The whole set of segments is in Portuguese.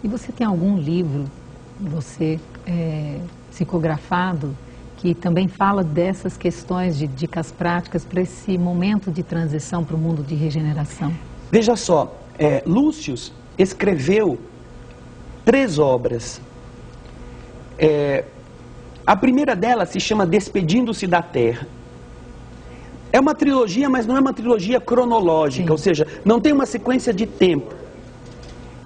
E você tem algum livro, você psicografado, que também fala dessas questões de dicas práticas para esse momento de transição para o mundo de regeneração? Veja só, Lúcio escreveu 3 obras. A primeira delas se chama Despedindo-se da Terra. É uma trilogia, mas não é uma trilogia cronológica, ou seja, não tem uma sequência de tempo.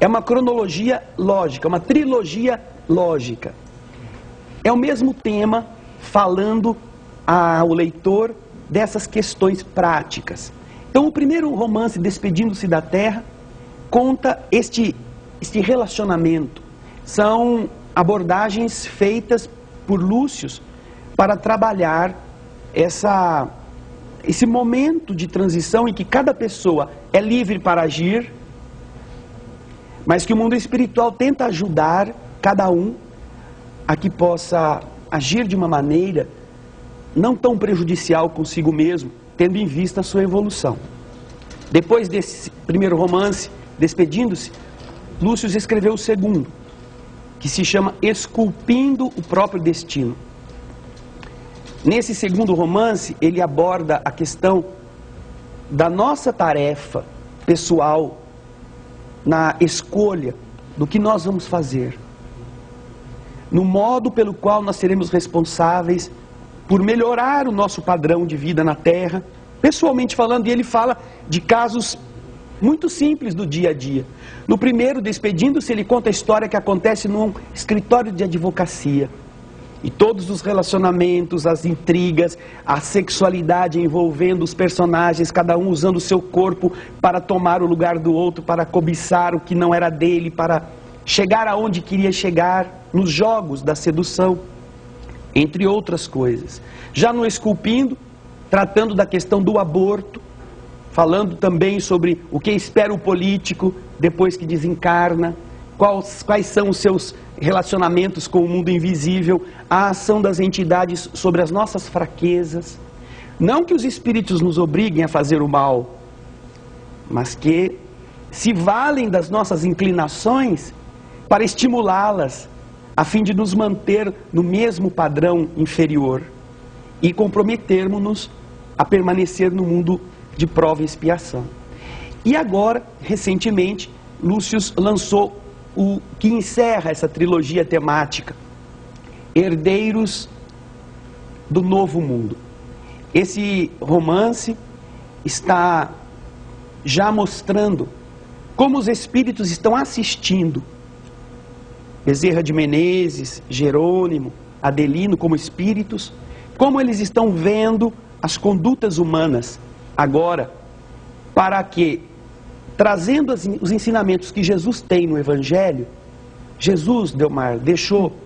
É uma cronologia lógica, uma trilogia lógica. É o mesmo tema, falando ao leitor dessas questões práticas. Então, o primeiro romance, Despedindo-se da Terra, conta este relacionamento. São abordagens feitas por Lúcio para trabalhar esse momento de transição em que cada pessoa é livre para agir, mas que o mundo espiritual tenta ajudar cada um a que possa agir de uma maneira não tão prejudicial consigo mesmo, tendo em vista a sua evolução. Depois desse primeiro romance, Despedindo-se, Lúcio escreveu o segundo, que se chama Esculpindo o Próprio Destino. Nesse segundo romance, ele aborda a questão da nossa tarefa pessoal na escolha do que nós vamos fazer, no modo pelo qual nós seremos responsáveis por melhorar o nosso padrão de vida na Terra, pessoalmente falando. E ele fala de casos muito simples do dia a dia. No primeiro, Despedindo-se, ele conta a história que acontece num escritório de advocacia. E todos os relacionamentos, as intrigas, a sexualidade envolvendo os personagens, cada um usando o seu corpo para tomar o lugar do outro, para cobiçar o que não era dele, para chegar aonde queria chegar, nos jogos da sedução, entre outras coisas. Já no Esculpindo, tratando da questão do aborto, falando também sobre o que espera o político depois que desencarna, quais são os seus relacionamentos com o mundo invisível, a ação das entidades sobre as nossas fraquezas. Não que os espíritos nos obriguem a fazer o mal, mas que se valem das nossas inclinações para estimulá-las, a fim de nos manter no mesmo padrão inferior e comprometermos-nos a permanecer no mundo de prova e expiação. E agora, recentemente, Lúcio lançou o que encerra essa trilogia temática, Herdeiros do Novo Mundo. Esse romance está já mostrando como os espíritos estão assistindo Bezerra de Menezes, Jerônimo, Adelino como espíritos, como eles estão vendo as condutas humanas agora, para que, trazendo os ensinamentos que Jesus tem no Evangelho, Jesus, Delmar, deixou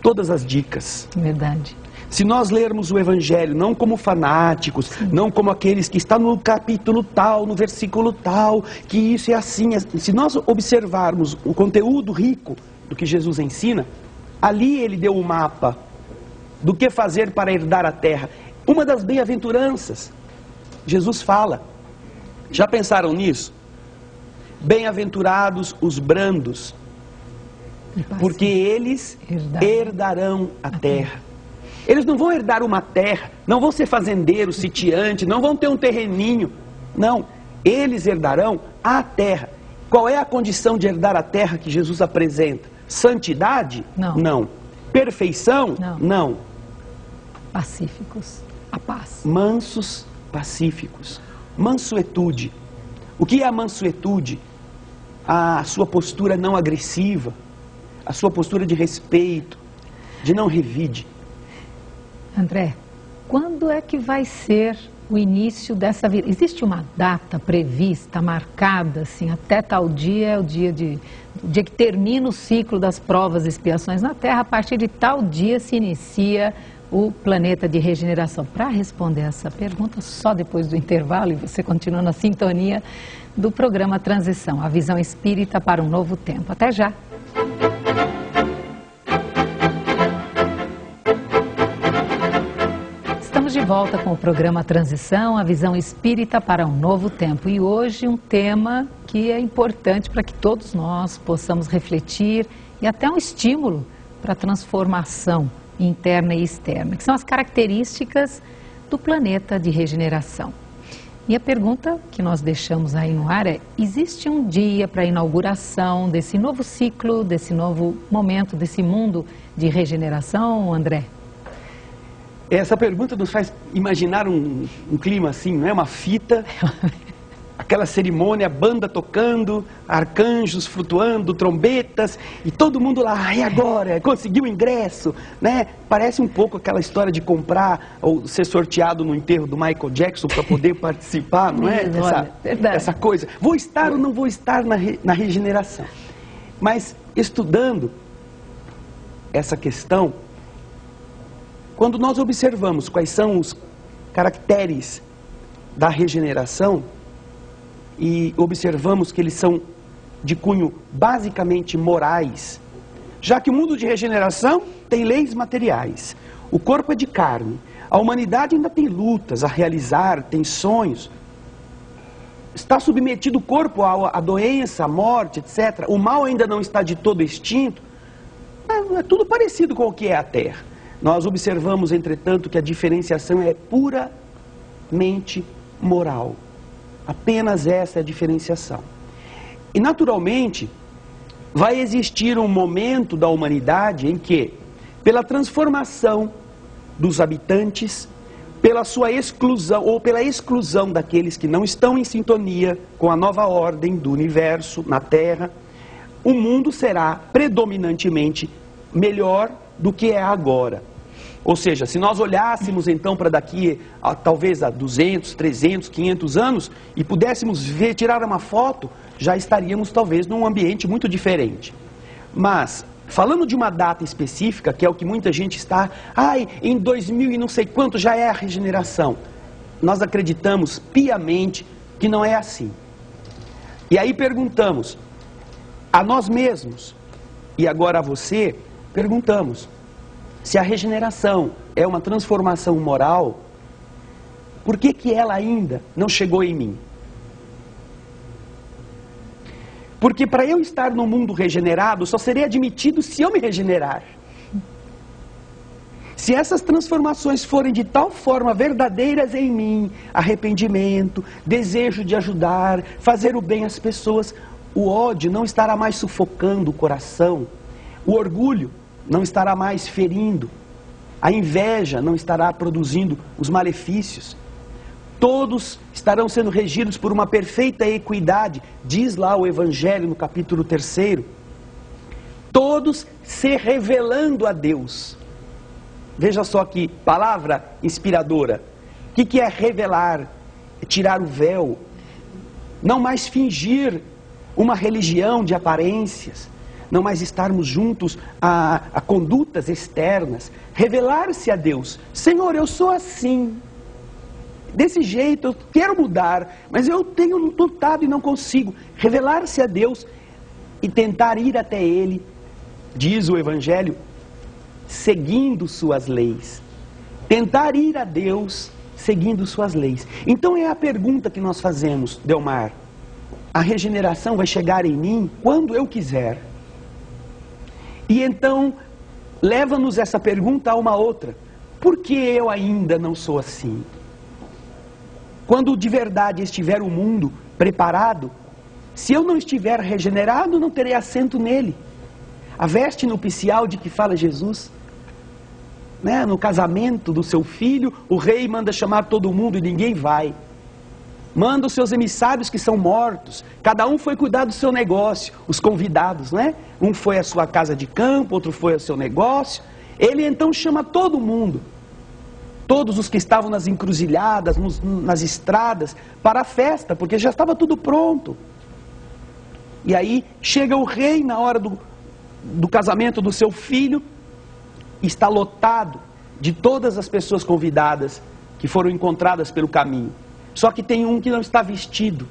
todas as dicas. Verdade. Se nós lermos o Evangelho não como fanáticos, sim, não como aqueles que estão no capítulo tal, no versículo tal, que isso é assim, se nós observarmos o conteúdo rico do que Jesus ensina, ali ele deu o mapa do que fazer para herdar a terra. Uma das bem-aventuranças, Jesus fala, já pensaram nisso? Bem-aventurados os brandos, porque eles herdarão a terra. Eles não vão herdar uma terra, não vão ser fazendeiros, sitiantes, não vão ter um terreninho. Não, eles herdarão a terra. Qual é a condição de herdar a terra que Jesus apresenta? Santidade? Não. Não. Perfeição? Não. Não. Pacíficos, a paz. Mansos, pacíficos. Mansuetude. O que é a mansuetude? A sua postura não agressiva, a sua postura de respeito, de não revide. André, quando é que vai ser o início dessa vida? Existe uma data prevista, marcada, assim, até tal dia é o dia que termina o ciclo das provas e expiações na Terra, a partir de tal dia se inicia o planeta de regeneração. Para responder essa pergunta, só depois do intervalo, e você continua na sintonia do programa Transição, a visão espírita para um novo tempo. Até já! Estamos de volta com o programa Transição, a visão espírita para um novo tempo. E hoje um tema que é importante para que todos nós possamos refletir e até um estímulo para a transformação interna e externa, que são as características do planeta de regeneração. E a pergunta que nós deixamos aí no ar é: existe um dia para a inauguração desse novo ciclo, desse novo momento, desse mundo de regeneração, André? Essa pergunta nos faz imaginar um clima assim, não é? Uma fita, aquela cerimônia, banda tocando, arcanjos flutuando, trombetas, e todo mundo lá, e agora? Conseguiu o ingresso, né? Parece um pouco aquela história de comprar ou ser sorteado no enterro do Michael Jackson para poder participar, não é? Essa coisa. Vou estar ou não vou estar na regeneração? Mas estudando essa questão, quando nós observamos quais são os caracteres da regeneração e observamos que eles são de cunho basicamente morais, já que o mundo de regeneração tem leis materiais, o corpo é de carne, a humanidade ainda tem lutas a realizar, tem sonhos, está submetido o corpo à doença, à morte, etc. O mal ainda não está de todo extinto, é tudo parecido com o que é a Terra. Nós observamos, entretanto, que a diferenciação é puramente moral. Apenas essa é a diferenciação. E, naturalmente, vai existir um momento da humanidade em que, pela transformação dos habitantes, pela sua exclusão, ou pela exclusão daqueles que não estão em sintonia com a nova ordem do universo na Terra, o mundo será predominantemente melhor do que é agora. Ou seja, se nós olhássemos então para daqui, talvez a 200, 300, 500 anos, e pudéssemos ver, tirar uma foto, já estaríamos talvez num ambiente muito diferente. Mas, falando de uma data específica, que é o que muita gente está, em 2000 e não sei quanto já é a regeneração. Nós acreditamos piamente que não é assim. E aí perguntamos a nós mesmos, e agora a você, perguntamos: se a regeneração é uma transformação moral, por que ela ainda não chegou em mim? Porque para eu estar no mundo regenerado, só serei admitido se eu me regenerar. Se essas transformações forem de tal forma verdadeiras em mim, arrependimento, desejo de ajudar, fazer o bem às pessoas, o ódio não estará mais sufocando o coração, o orgulho não estará mais ferindo, a inveja não estará produzindo os malefícios. Todos estarão sendo regidos por uma perfeita equidade, diz lá o Evangelho no capítulo 3. Todos se revelando a Deus. Veja só que palavra inspiradora. O que é revelar? É tirar o véu. Não mais fingir uma religião de aparências. Não mais estarmos juntos a condutas externas. Revelar-se a Deus. Senhor, eu sou assim. Desse jeito, eu quero mudar, mas eu tenho lutado e não consigo. Revelar-se a Deus e tentar ir até Ele, diz o Evangelho, seguindo suas leis. Tentar ir a Deus seguindo suas leis. Então é a pergunta que nós fazemos, Delmar. A regeneração vai chegar em mim quando eu quiser. E então, leva-nos essa pergunta a uma outra. Por que eu ainda não sou assim? Quando de verdade estiver o mundo preparado, se eu não estiver regenerado, não terei assento nele. A veste nupcial de que fala Jesus, né? No casamento do seu filho, o rei manda chamar todo mundo e ninguém vai. Manda os seus emissários que são mortos. Cada um foi cuidar do seu negócio. Os convidados, né? Um foi à sua casa de campo, outro foi ao seu negócio. Ele então chama todo mundo. Todos os que estavam nas encruzilhadas, nas estradas, para a festa, porque já estava tudo pronto. E aí chega o rei na hora do casamento do seu filho, está lotado de todas as pessoas convidadas que foram encontradas pelo caminho. Só que tem um que não está vestido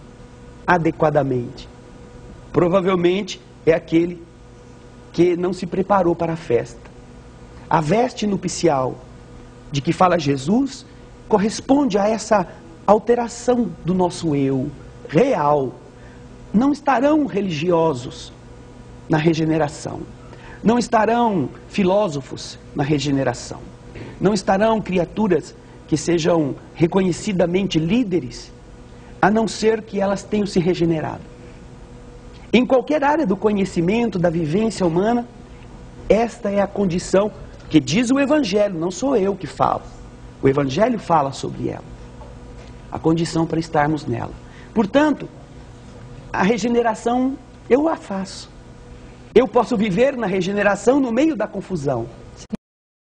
adequadamente. Provavelmente é aquele que não se preparou para a festa. A veste nupcial de que fala Jesus corresponde a essa alteração do nosso eu real. não estarão religiosos na regeneração. Não estarão filósofos na regeneração. Não estarão criaturas que sejam reconhecidamente líderes, a não ser que elas tenham se regenerado. Em qualquer área do conhecimento, da vivência humana, esta é a condição que diz o Evangelho, não sou eu que falo. O Evangelho fala sobre ela. A condição para estarmos nela. Portanto, a regeneração eu a faço. Eu posso viver na regeneração no meio da confusão.